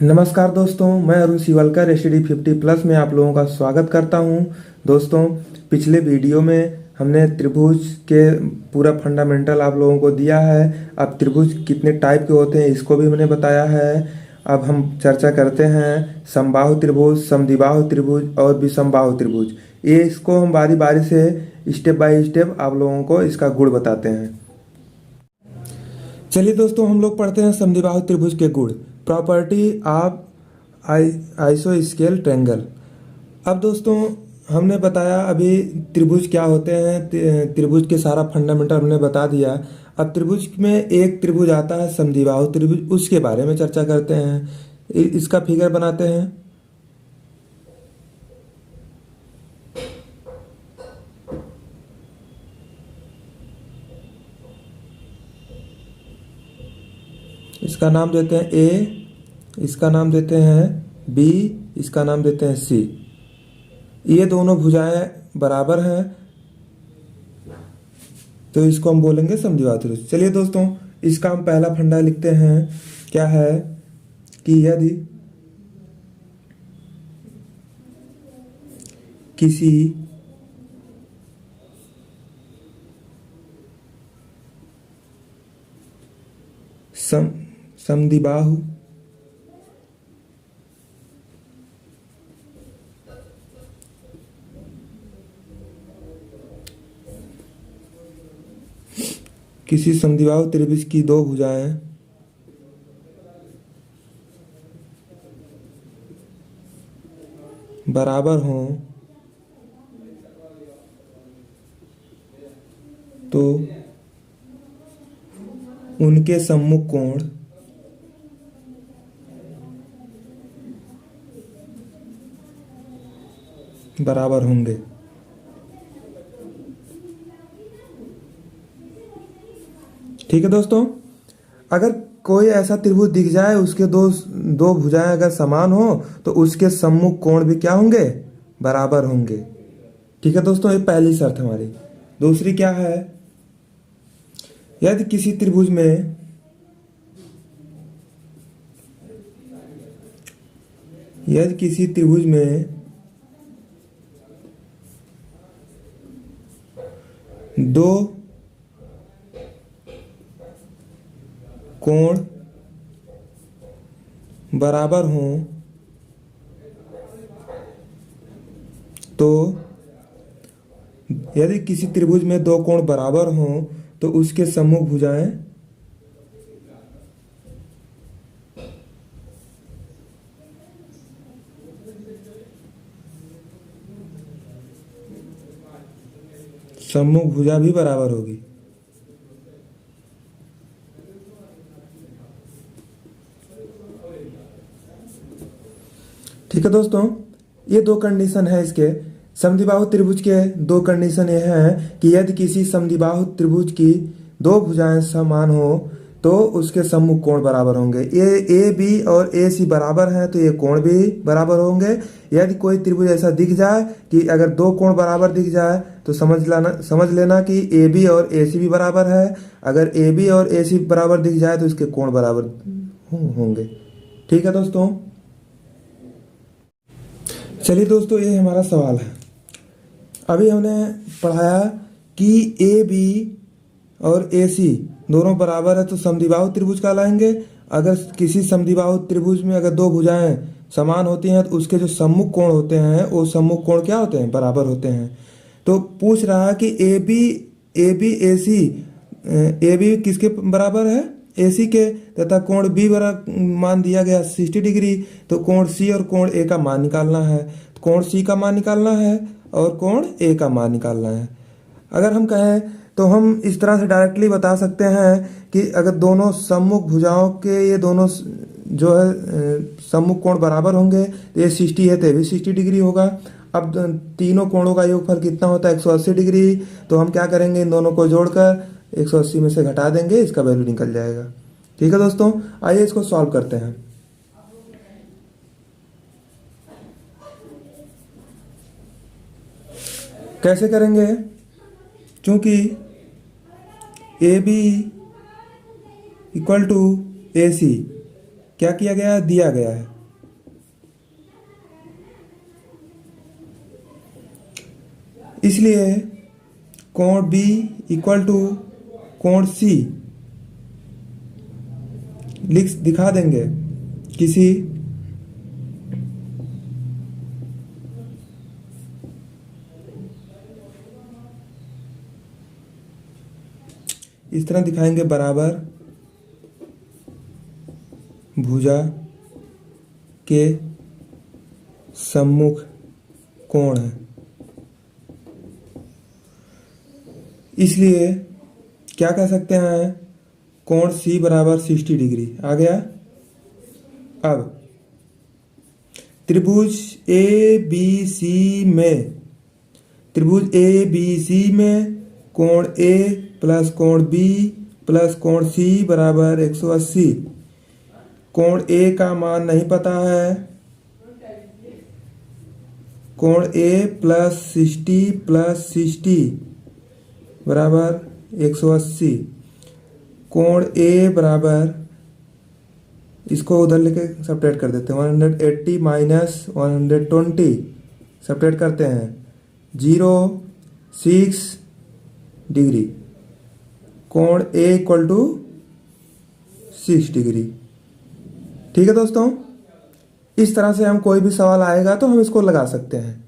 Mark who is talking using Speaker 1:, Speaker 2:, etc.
Speaker 1: नमस्कार दोस्तों, मैं अरुण शिवलकर STD50+ में आप लोगों का स्वागत करता हूं। दोस्तों, पिछले वीडियो में हमने त्रिभुज के पूरा फंडामेंटल आप लोगों को दिया है। अब त्रिभुज कितने टाइप के होते हैं इसको भी मैंने बताया है। अब हम चर्चा करते हैं समबाहु त्रिभुज, समद्विबाहु त्रिभुज और विषमबाहु त्रिभुज। ये इसको हम बारी बारी से स्टेप बाय स्टेप आप लोगों को इसका गुण बताते हैं। चलिए दोस्तों, हम लोग पढ़ते हैं समद्विबाहु त्रिभुज के गुण। प्रॉपर्टी ऑफ आइसोस्केल ट्रायंगल। अब दोस्तों, हमने बताया अभी त्रिभुज क्या होते हैं, त्रिभुज के सारा फंडामेंटल हमने बता दिया। अब त्रिभुज में एक त्रिभुज आता है समद्विबाहु त्रिभुज, उसके बारे में चर्चा करते हैं। इसका फिगर बनाते हैं। इसका नाम देते हैं ए, इसका नाम देते हैं बी, इसका नाम देते हैं सी। ये दोनों भुजाएं बराबर हैं, तो इसको हम बोलेंगे समद्विबाहु त्रिभुज। चलिए दोस्तों, इसका हम पहला फंडा लिखते हैं। क्या है कि यदि किसी समद्विबाहु त्रिभुज की दो भुजाएं बराबर हों तो उनके सम्मुख कोण बराबर होंगे। ठीक है दोस्तों, अगर कोई ऐसा त्रिभुज दिख जाए, उसके दो दो भुजाएं अगर समान हो तो उसके सम्मुख कोण भी क्या होंगे, बराबर होंगे। ठीक है दोस्तों, ये पहली शर्त हमारी। दूसरी क्या है, यदि किसी त्रिभुज में दो कोण बराबर हों तो यदि किसी त्रिभुज में दो कोण बराबर हों तो उसके सम्मुख भुजाएं सम्मुख भुजा भी बराबर होगी। ठीक है दोस्तों, ये दो कंडीशन है इसके। समद्विबाहु त्रिभुज के दो कंडीशन ये हैं कि यदि किसी समद्विबाहु त्रिभुज की दो भुजाएं समान हो तो उसके सम्मुख कोण बराबर होंगे। ये ए बी और ए सी बराबर हैं तो ये कोण भी बराबर होंगे। यदि कोई त्रिभुज ऐसा दिख जाए कि अगर दो कोण बराबर दिख जाए तो समझ लेना कि ए बी और ए सी भी बराबर है। अगर ए बी और ए सी बराबर दिख जाए तो इसके कोण बराबर होंगे। ठीक है दोस्तों, चलिए दोस्तों, ये हमारा सवाल है। अभी हमने पढ़ाया कि ए बी और ए सी दोनों बराबर है तो समद्विबाहु त्रिभुज कहलाएंगे। अगर किसी समद्विबाहु त्रिभुज में अगर दो भुजाएं समान होती हैं तो उसके जो सम्मुख कोण होते हैं वो सम्मुख कोण क्या होते हैं, बराबर होते हैं। तो पूछ रहा है कि A B A C, A B किसके बराबर है, ए सी के, तथा कोण बी बराबर मान दिया गया 60 डिग्री। तो कोण सी और कोण ए का मान निकालना है। कोण सी का मान निकालना है और कोण ए का मान निकालना है। अगर हम कहें तो हम इस तरह से डायरेक्टली बता सकते हैं कि अगर दोनों सम्मुख भुजाओं के ये दोनों जो है सम्मुख कोण बराबर होंगे तो ये 60 है तो ये भी 60 डिग्री होगा। अब तीनों कोणों का योगफल कितना होता है, 180 डिग्री। तो हम क्या करेंगे, इन दोनों को जोड़कर 180 में से घटा देंगे, इसका वैल्यू निकल जाएगा। ठीक है दोस्तों, आइए इसको सॉल्व करते हैं। कैसे करेंगे, क्योंकि ए बी इक्वल टू ए सी क्या किया गया है, दिया गया है। इसलिए कोण बी इक्वल टू कोण सी दिखा देंगे किसी इस तरह दिखाएंगे, बराबर भुजा के सम्मुख कोण है। इसलिए क्या कह सकते हैं, कोण सी बराबर 60 डिग्री आ गया। अब त्रिभुज ए बी सी में कोण ए प्लस कोण बी प्लस कोण सी बराबर 180। कोण ए का मान नहीं पता है, कोण ए प्लस 60 बराबर 180। कोण ए बराबर, इसको उधर लेके सब्ट्रैक्ट कर देते हैं, 180 माइनस 120 सब्ट्रैक्ट करते हैं, 6 डिग्री। कोण ए इक्वल टू 6 डिग्री। ठीक है दोस्तों, इस तरह से हम कोई भी सवाल आएगा तो हम इसको लगा सकते हैं।